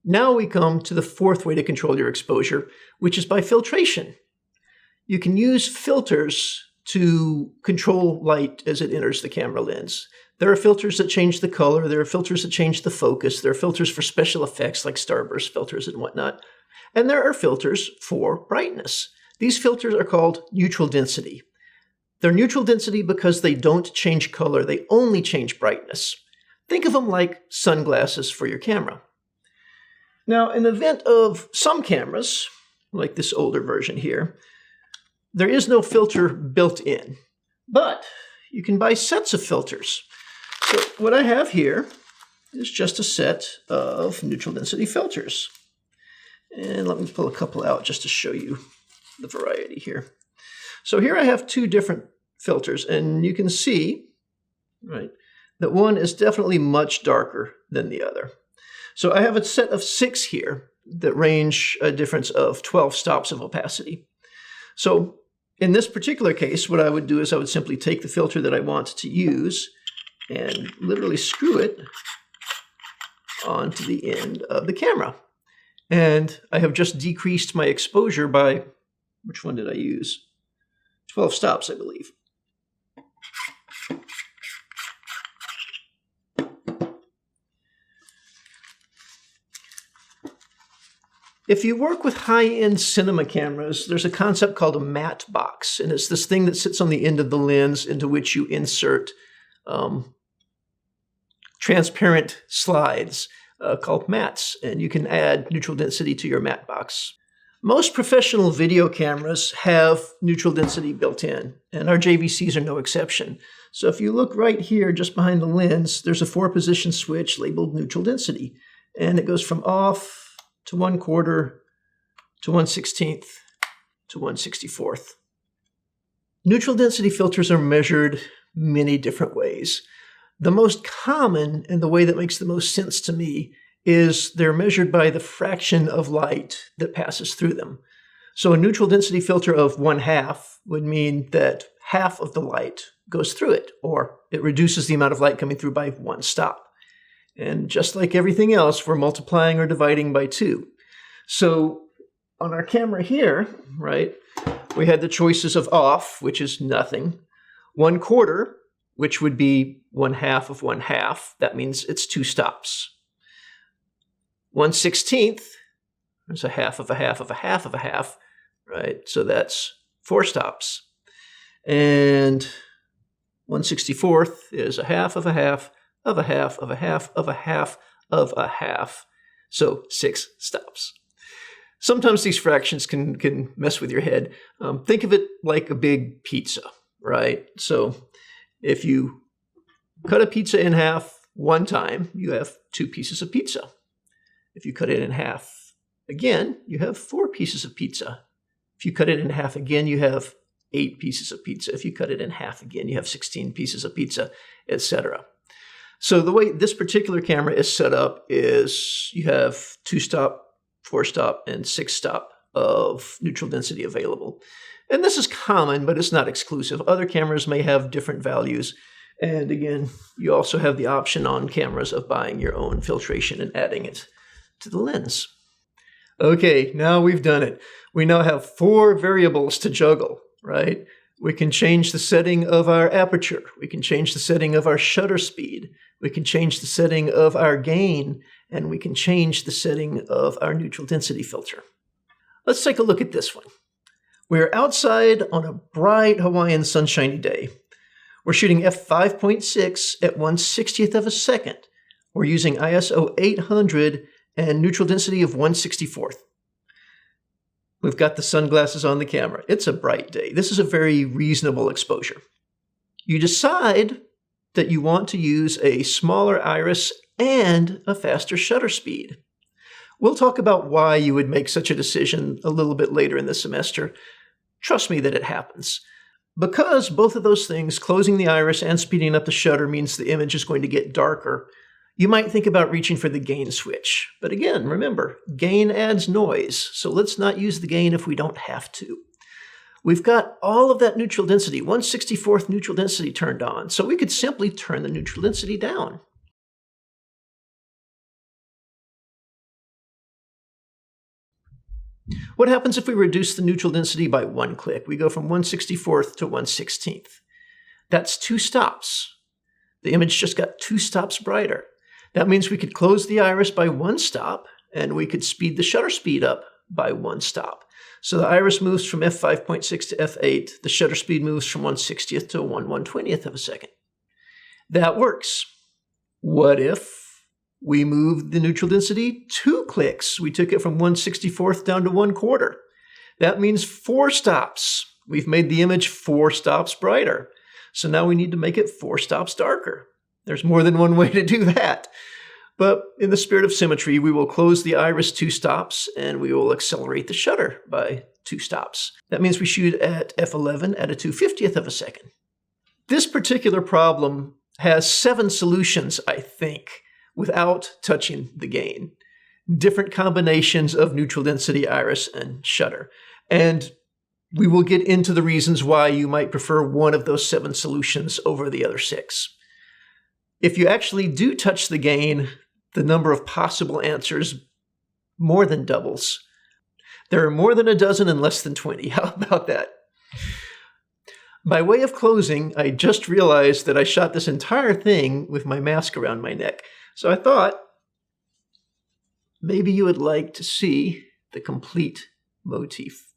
Now we come to the fourth way to control your exposure, which is by filtration. You can use filters to control light as it enters the camera lens. There are filters that change the color, there are filters that change the focus, there are filters for special effects like starburst filters and whatnot, and there are filters for brightness. These filters are called neutral density. They're neutral density because they don't change color, they only change brightness. Think of them like sunglasses for your camera. Now, in the event of some cameras, like this older version here, there is no filter built in, but you can buy sets of filters. So what I have here is just a set of neutral density filters. And let me pull a couple out just to show you the variety here. So here I have two different filters, and you can see, right, that one is definitely much darker than the other. So I have a set of 6 here that range a difference of 12 stops of opacity. So in this particular case, what I would do is I would simply take the filter that I want to use and literally screw it onto the end of the camera. And I have just decreased my exposure by, which one did I use? 12 stops, I believe. If you work with high-end cinema cameras, there's a concept called a matte box, and it's this thing that sits on the end of the lens into which you insert transparent slides called mattes, and you can add neutral density to your matte box. Most professional video cameras have neutral density built in, and our JVCs are no exception. So if you look right here, just behind the lens, there's a 4-position switch labeled neutral density, and it goes from off to 1/4 to 1/16 to 1/64. Neutral density filters are measured many different ways. The most common, and the way that makes the most sense to me, is they're measured by the fraction of light that passes through them. So a neutral density filter of 1/2 would mean that half of the light goes through it, or it reduces the amount of light coming through by 1 stop. And just like everything else, we're multiplying or dividing by 2. So on our camera here, right, we had the choices of off, which is nothing, 1/4, which would be 1/2 of 1/2. That means it's 2 stops. 1/16 is a half of a half of a half of a half, right? So that's 4 stops. And 1/64 is a half of a half of a half of a half of a half of a half. So 6 stops. Sometimes these fractions can mess with your head. Think of it like a big pizza, right? So if you cut a pizza in half one time, you have 2 pieces of pizza. If you cut it in half again, you have 4 pieces of pizza. If you cut it in half again, you have 8 pieces of pizza. If you cut it in half again, you have 16 pieces of pizza, etc. So the way this particular camera is set up is you have 2-stop, 4-stop, and 6-stop of neutral density available. And this is common, but it's not exclusive. Other cameras may have different values. And again, you also have the option on cameras of buying your own filtration and adding it to the lens. Okay, now we've done it. We now have 4 variables to juggle, right? We can change the setting of our aperture. We can change the setting of our shutter speed. We can change the setting of our gain, and we can change the setting of our neutral density filter. Let's take a look at this one. We're outside on a bright Hawaiian sunshiny day. We're shooting f5.6 at 1/60th of a second. We're using ISO 800 and neutral density of 1/64th. We've got the sunglasses on the camera. It's a bright day. This is a very reasonable exposure. You decide that you want to use a smaller iris and a faster shutter speed. We'll talk about why you would make such a decision a little bit later in the semester. Trust me that it happens. Because both of those things, closing the iris and speeding up the shutter, means the image is going to get darker, you might think about reaching for the gain switch. But again, remember, gain adds noise, so let's not use the gain if we don't have to. We've got all of that neutral density, 1/64th neutral density turned on, so we could simply turn the neutral density down. What happens if we reduce the neutral density by 1 click? We go from 1/64th to 1/16th. That's 2 stops. The image just got 2 stops brighter. That means we could close the iris by 1 stop, and we could speed the shutter speed up by 1 stop. So the iris moves from f5.6 to f8. The shutter speed moves from 1/60th to 1/120th of a second. That works. What if we moved the neutral density 2 clicks? We took it from 1/64th down to 1/4. That means 4 stops. We've made the image 4 stops brighter. So now we need to make it 4 stops darker. There's more than one way to do that. But in the spirit of symmetry, we will close the iris 2 stops and we will accelerate the shutter by 2 stops. That means we shoot at f11 at a 2/50th of a second. This particular problem has 7 solutions, I think, without touching the gain. Different combinations of neutral density, iris, and shutter. And we will get into the reasons why you might prefer one of those 7 solutions over the other 6. If you actually do touch the gain, the number of possible answers more than doubles. There are more than a dozen and less than 20. How about that? By way of closing, I just realized that I shot this entire thing with my mask around my neck. So I thought maybe you would like to see the complete motif.